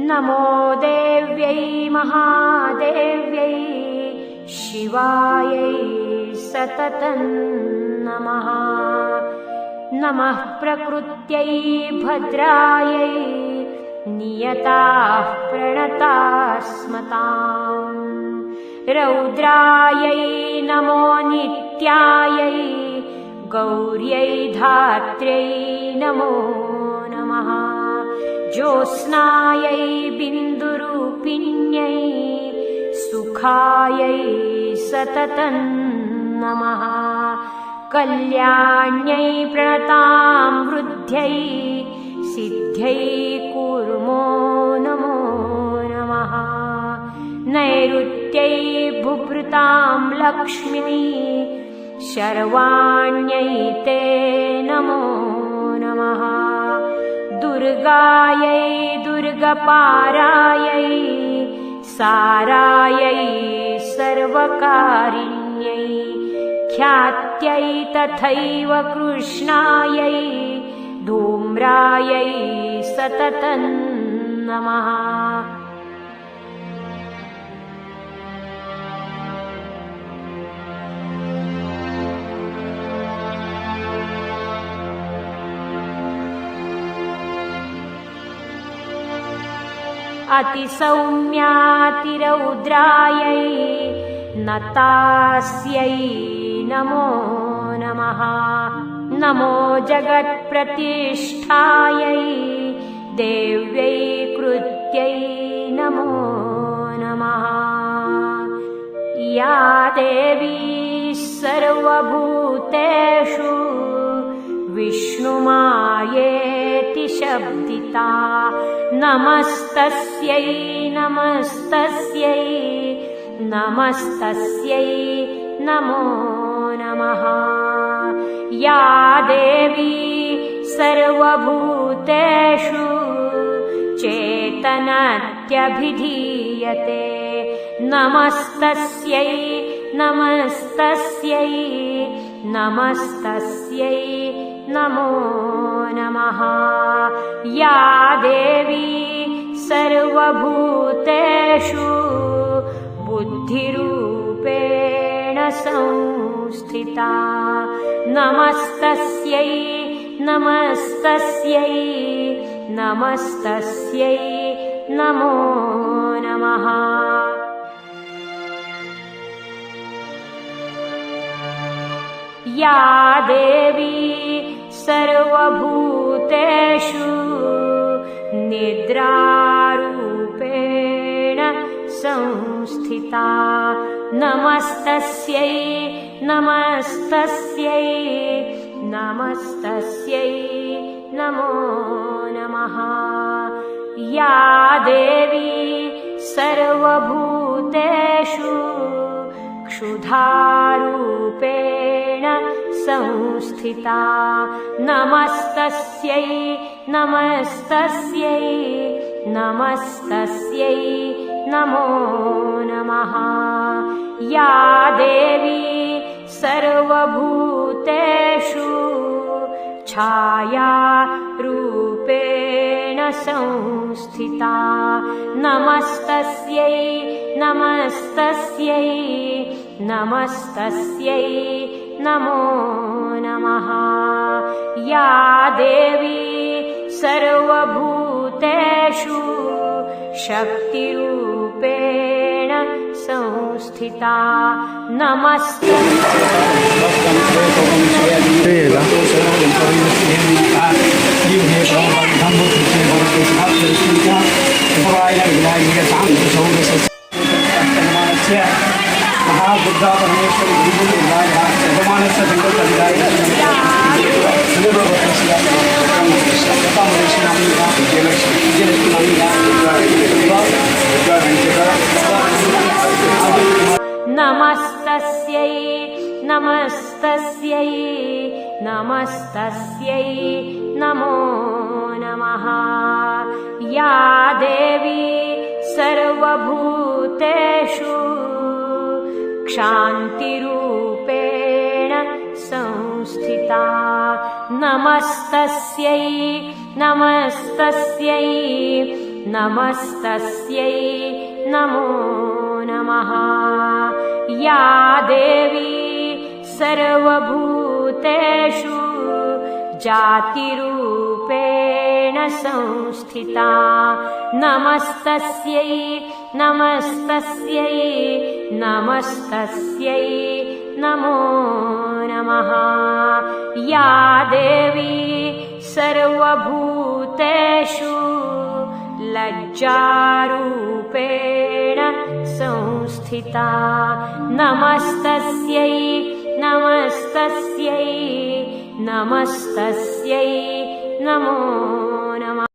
नमो देव्यै महादेव्यै शिवायै सततं नमः। नमः प्रकृत्यै भद्रायै नियताः प्रणतास्मताम्। रौद्रायै नमो नित्यायै गौर्यै धात्र्यै नमो नमः। ज्योत्स्नायै बिन्दुरूपिण्यै सुखायै सततं नमः। कल्याण्यै प्रणतां वृद्ध्यै सिद्ध्यै कुर्मो नमो नमः। नैऋत्यै बुभृतां लक्ष्मी शर्वाण्यै ते नमो नमः। दुर्गायै दुर्गपारायै सारायै सर्वकारिण्यै ख्यात्यै तथैव कृष्णायै धूम्रायै सततं नमः। अतिसौम्यातिरौद्रायै नतास्यै नमो नमः। नमो जगत्प्रतिष्ठायै देव्यै कृत्यै नमो नमः। या देवी सर्वभूतेषु विष्णुमायेति शब्दिता नमस्तस्यै नमस्तस्यै नमस्तस्यै नमो नमः। या देवी सर्वभूतेषु चेतनत्यभिधीयते नमस्तस्यै नमस्तस्यै नमस्तस्यै नमो नमः। या देवी सर्वभूतेषु बुद्धिरूपेण संस्थिता नमस्तस्यै नमस्तस्यै नमस्तस्यै नमो नमः। या देवी सर्वभूतेषु निद्रारूपेण संस्थिता नमस्तस्यै नमस्तस्यै नमस्तस्यै नमो नमः। या देवी सर्वभूतेषु क्षुधारूपेण संस्थिता नमस्तस्यै नमस्तस्यै नमस्तस्यै नमो नमः। या देवी सर्वभूतेषु छायारूपेण संस्थिता नमस्तस्यै नमस्तस्यै नमस्तस्यै नमो नमः। या देवी सर्वभूतेषु शक्तिरूपेण संस्थिता महाबुद्धा परमेश्वरी यजमानस्य नमस्तस्यै नमस्तस्यै नमस्तस्यै नमो नमः। या देवी सर्वभूतेषु क्षान्तिरूपेण संस्थिता नमस्तस्यै नमस्तस्यै नमस्तस्यै नमो नमः। या देवी सर्वभूतेषु जातिरूपेण संस्थिता नमस्तस्यै नमस्तस्यै नमस्तस्यै नमो नमः। या देवी सर्वभूतेषु लज्जारूपेण संस्थिता नमस्तस्यै नमस्तस्यै नमस्तस्यै नमो